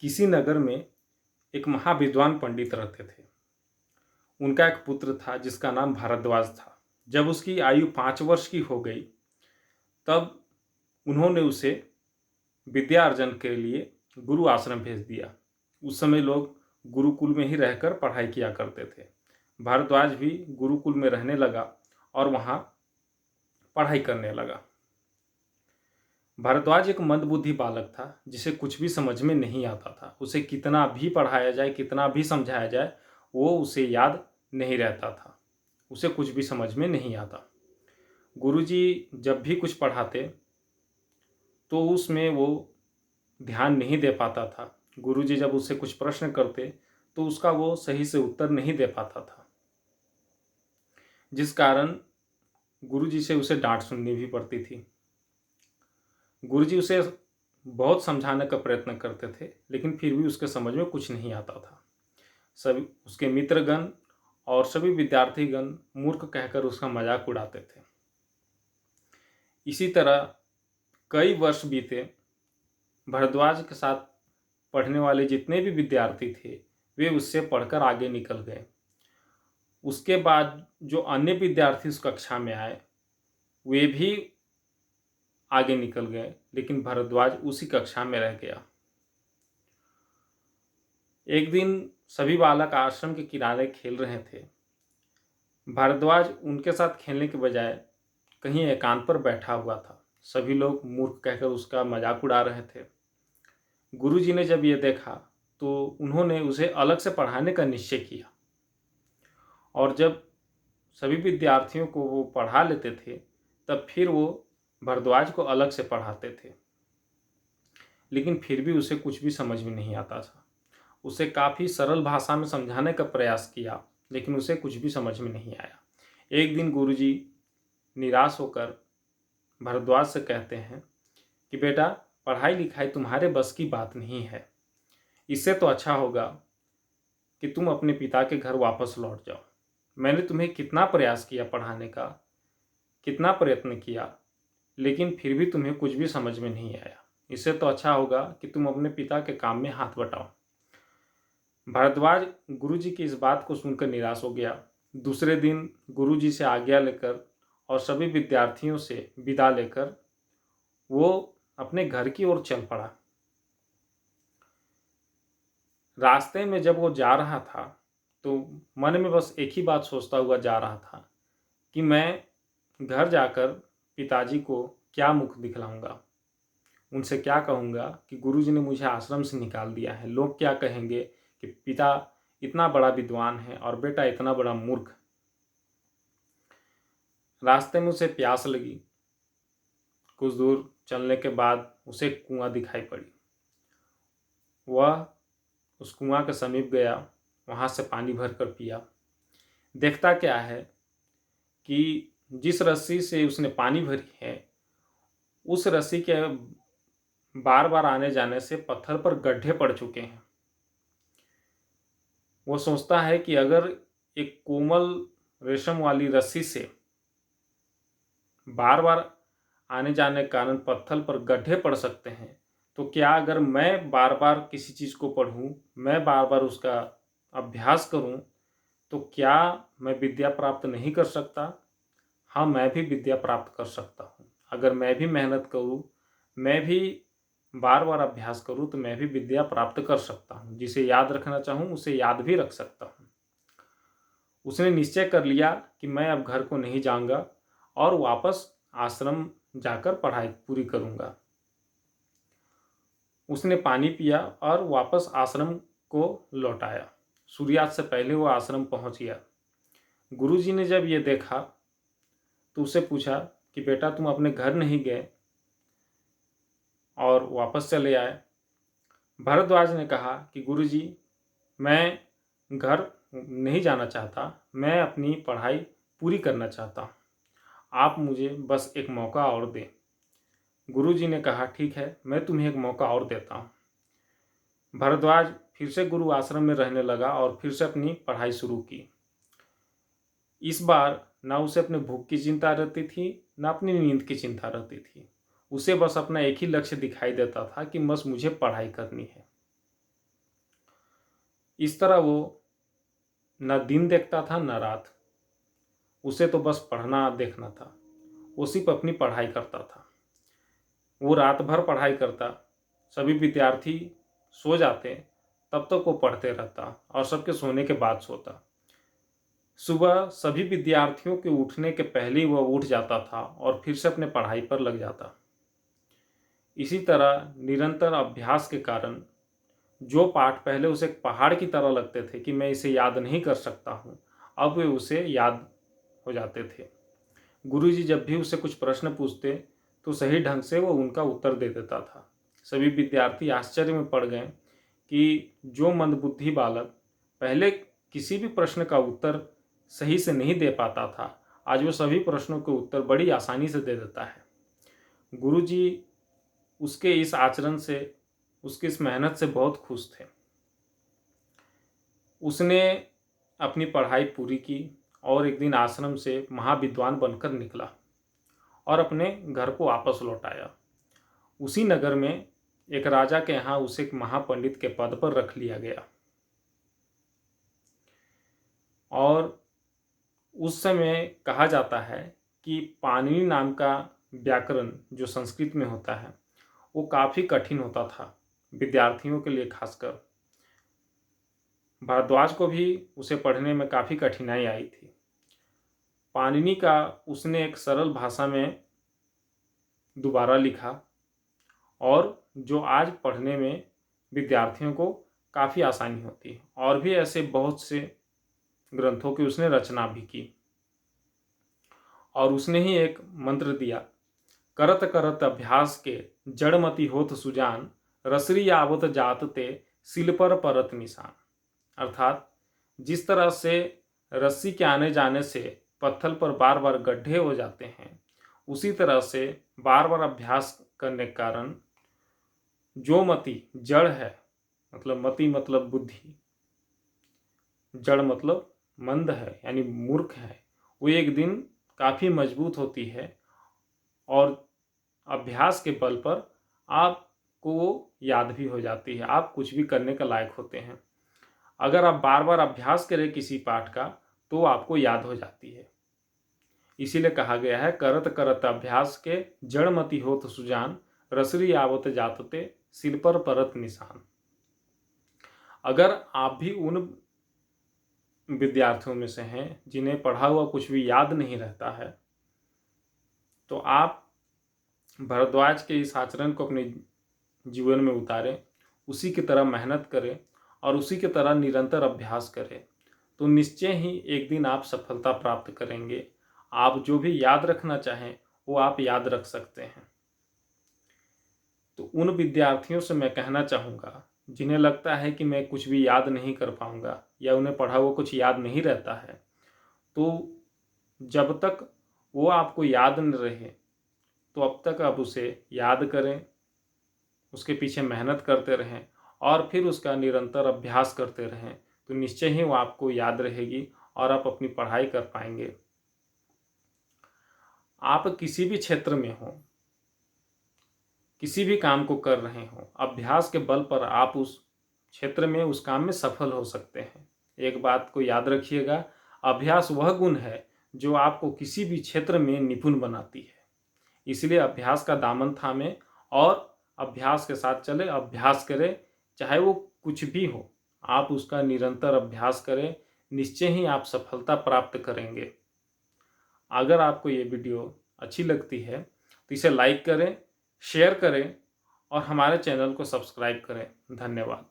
किसी नगर में एक महाविद्वान पंडित रहते थे। उनका एक पुत्र था जिसका नाम भारद्वाज था। जब उसकी आयु 5 वर्ष की हो गई तब उन्होंने उसे विद्या अर्जन के लिए गुरु आश्रम भेज दिया। उस समय लोग गुरुकुल में ही रहकर पढ़ाई किया करते थे। भारद्वाज भी गुरुकुल में रहने लगा और वहाँ पढ़ाई करने लगा। भारद्वाज एक मंदबुद्धि बालक था जिसे कुछ भी समझ में नहीं आता था। उसे कितना भी पढ़ाया जाए, कितना भी समझाया जाए, वो उसे याद नहीं रहता था। उसे कुछ भी समझ में नहीं आता। गुरुजी जब भी कुछ पढ़ाते तो उसमें वो ध्यान नहीं दे पाता था। गुरुजी जब उससे कुछ प्रश्न करते तो उसका वो सही से उत्तर नहीं दे पाता था, जिस कारण गुरुजी से उसे डांट सुननी भी पड़ती थी। गुरुजी उसे बहुत समझाने का प्रयत्न करते थे, लेकिन फिर भी उसके समझ में कुछ नहीं आता था। सभी उसके मित्रगण और सभी विद्यार्थीगण मूर्ख कहकर उसका मजाक उड़ाते थे। इसी तरह कई वर्ष बीते। भारद्वाज के साथ पढ़ने वाले जितने भी विद्यार्थी थे वे उससे पढ़कर आगे निकल गए। उसके बाद जो अन्य विद्यार्थी उस कक्षा में आए वे भी आगे निकल गए, लेकिन भारद्वाज उसी कक्षा में रह गया। एक दिन सभी बालक आश्रम के किनारे खेल रहे थे। भारद्वाज उनके साथ खेलने के बजाय कहीं एकांत पर बैठा हुआ था। सभी लोग मूर्ख कहकर उसका मजाक उड़ा रहे थे। गुरुजी ने जब यह देखा तो उन्होंने उसे अलग से पढ़ाने का निश्चय किया, और जब सभी विद्यार्थियों को वो पढ़ा लेते थे तब फिर वो भारद्वाज को अलग से पढ़ाते थे। लेकिन फिर भी उसे कुछ भी समझ में नहीं आता था। उसे काफ़ी सरल भाषा में समझाने का प्रयास किया, लेकिन उसे कुछ भी समझ में नहीं आया। एक दिन गुरुजी निराश होकर भारद्वाज से कहते हैं कि बेटा, पढ़ाई लिखाई तुम्हारे बस की बात नहीं है। इससे तो अच्छा होगा कि तुम अपने पिता के घर वापस लौट जाओ। मैंने तुम्हें कितना प्रयास किया पढ़ाने का, कितना प्रयत्न किया, लेकिन फिर भी तुम्हें कुछ भी समझ में नहीं आया। इससे तो अच्छा होगा कि तुम अपने पिता के काम में हाथ बटाओ। भारद्वाज गुरुजी की इस बात को सुनकर निराश हो गया। दूसरे दिन गुरुजी से आज्ञा लेकर और सभी विद्यार्थियों से विदा लेकर वो अपने घर की ओर चल पड़ा। रास्ते में जब वो जा रहा था तो मन में बस एक ही बात सोचता हुआ जा रहा था कि मैं घर जाकर पिताजी को क्या मुख दिखलाऊंगा, उनसे क्या कहूँगा कि गुरुजी ने मुझे आश्रम से निकाल दिया है। लोग क्या कहेंगे कि पिता इतना बड़ा विद्वान है और बेटा इतना बड़ा मूर्ख। रास्ते में उसे प्यास लगी। कुछ दूर चलने के बाद उसे एक कुआं दिखाई पड़ी। वह उस कुआं के समीप गया, वहाँ से पानी भरकर पिया। देखता क्या है कि जिस रस्सी से उसने पानी भरी है उस रस्सी के बार बार आने जाने से पत्थर पर गड्ढे पड़ चुके हैं। वो सोचता है कि अगर एक कोमल रेशम वाली रस्सी से बार बार आने जाने के कारण पत्थर पर गड्ढे पड़ सकते हैं, तो क्या अगर मैं बार बार किसी चीज़ को पढ़ूं, मैं बार बार उसका अभ्यास करूं, तो क्या मैं विद्या प्राप्त नहीं कर सकता? हाँ, मैं भी विद्या प्राप्त कर सकता हूँ। अगर मैं भी मेहनत करूँ, मैं भी बार बार अभ्यास करूँ, तो मैं भी विद्या प्राप्त कर सकता हूँ। जिसे याद रखना चाहूँ उसे याद भी रख सकता हूँ। उसने निश्चय कर लिया कि मैं अब घर को नहीं जाऊँगा और वापस आश्रम जाकर पढ़ाई पूरी करूँगा। उसने पानी पिया और वापस आश्रम को लौट आया। सूर्यास्त से पहले वो आश्रम पहुँच गया। गुरुजी ने जब ये देखा तो उससे पूछा कि बेटा, तुम अपने घर नहीं गए और वापस चले आए? भारद्वाज ने कहा कि गुरुजी, मैं घर नहीं जाना चाहता, मैं अपनी पढ़ाई पूरी करना चाहता हूँ। आप मुझे बस एक मौका और दें। गुरुजी ने कहा, ठीक है, मैं तुम्हें एक मौका और देता हूँ। भारद्वाज फिर से गुरु आश्रम में रहने लगा और फिर से अपनी पढ़ाई शुरू की। इस बार ना उसे अपने भूख की चिंता रहती थी, ना अपनी नींद की चिंता रहती थी। उसे बस अपना एक ही लक्ष्य दिखाई देता था कि बस मुझे पढ़ाई करनी है। इस तरह वो न दिन देखता था न रात। उसे तो बस पढ़ना देखना था। वो सिर्फ अपनी पढ़ाई करता था। वो रात भर पढ़ाई करता, सभी विद्यार्थी सो जाते तब तक वो पढ़ते रहता और सबके सोने के बाद सोता। सुबह सभी विद्यार्थियों के उठने के पहले ही वह उठ जाता था और फिर से अपने पढ़ाई पर लग जाता। इसी तरह निरंतर अभ्यास के कारण जो पाठ पहले उसे एक पहाड़ की तरह लगते थे कि मैं इसे याद नहीं कर सकता हूँ, अब वे उसे याद हो जाते थे। गुरुजी जब भी उसे कुछ प्रश्न पूछते तो सही ढंग से वो उनका उत्तर दे देता था। सभी विद्यार्थी आश्चर्य में पड़ गए कि जो मंदबुद्धि बालक पहले किसी भी प्रश्न का उत्तर सही से नहीं दे पाता था, आज वो सभी प्रश्नों के उत्तर बड़ी आसानी से दे देता है। गुरुजी उसके इस आचरण से, उसकी इस मेहनत से बहुत खुश थे। उसने अपनी पढ़ाई पूरी की और एक दिन आश्रम से महाविद्वान बनकर निकला और अपने घर को वापस लौट आया। उसी नगर में एक राजा के यहाँ उसे एक महापंडित के पद पर रख लिया गया और उस समय कहा जाता है कि पाणिनि नाम का व्याकरण जो संस्कृत में होता है वो काफ़ी कठिन होता था विद्यार्थियों के लिए। खासकर भारद्वाज को भी उसे पढ़ने में काफ़ी कठिनाई आई थी। पाणिनि का उसने एक सरल भाषा में दोबारा लिखा और जो आज पढ़ने में विद्यार्थियों को काफ़ी आसानी होती है। और भी ऐसे बहुत से ग्रंथों की उसने रचना भी की और उसने ही एक मंत्र दिया, करत करत अभ्यास के जड़मति होत सुजान, रसरी आवत जात ते सिल पर परत निशान। अर्थात जिस तरह से रस्सी के आने जाने से पत्थर पर बार बार गड्ढे हो जाते हैं, उसी तरह से बार बार अभ्यास करने के कारण जो मति जड़ है, मतलब मति मतलब बुद्धि, जड़ मतलब मंद है यानी मूर्ख है, वो एक दिन काफ़ी मजबूत होती है और अभ्यास के बल पर आपको वो याद भी हो जाती है। आप कुछ भी करने के लायक होते हैं। अगर आप बार बार अभ्यास करें किसी पाठ का तो आपको याद हो जाती है। इसीलिए कहा गया है, करत करत अभ्यास के जड़मति होत सुजान, रसरी आवत जातते सिर पर परत निशान। अगर आप भी उन विद्यार्थियों में से हैं जिन्हें पढ़ा हुआ कुछ भी याद नहीं रहता है, तो आप भारद्वाज के इस आचरण को अपने जीवन में उतारें, उसी की तरह मेहनत करें और उसी की तरह निरंतर अभ्यास करें, तो निश्चय ही एक दिन आप सफलता प्राप्त करेंगे। आप जो भी याद रखना चाहें वो आप याद रख सकते हैं। तो उन विद्यार्थियों से मैं कहना चाहूँगा जिन्हें लगता है कि मैं कुछ भी याद नहीं कर पाऊँगा या उन्हें पढ़ा हुआ कुछ याद नहीं रहता है, तो जब तक वो आपको याद न रहे तो अब तक आप उसे याद करें, उसके पीछे मेहनत करते रहें और फिर उसका निरंतर अभ्यास करते रहें, तो निश्चय ही वो आपको याद रहेगी और आप अपनी पढ़ाई कर पाएंगे। आप किसी भी क्षेत्र में हो, किसी भी काम को कर रहे हो, अभ्यास के बल पर आप उस क्षेत्र में, उस काम में सफल हो सकते हैं। एक बात को याद रखिएगा, अभ्यास वह गुण है जो आपको किसी भी क्षेत्र में निपुण बनाती है। इसलिए अभ्यास का दामन थामें और अभ्यास के साथ चले, अभ्यास करें, चाहे वो कुछ भी हो, आप उसका निरंतर अभ्यास करें, निश्चय ही आप सफलता प्राप्त करेंगे। अगर आपको ये वीडियो अच्छी लगती है तो इसे लाइक करें, शेयर करें और हमारे चैनल को सब्सक्राइब करें। धन्यवाद।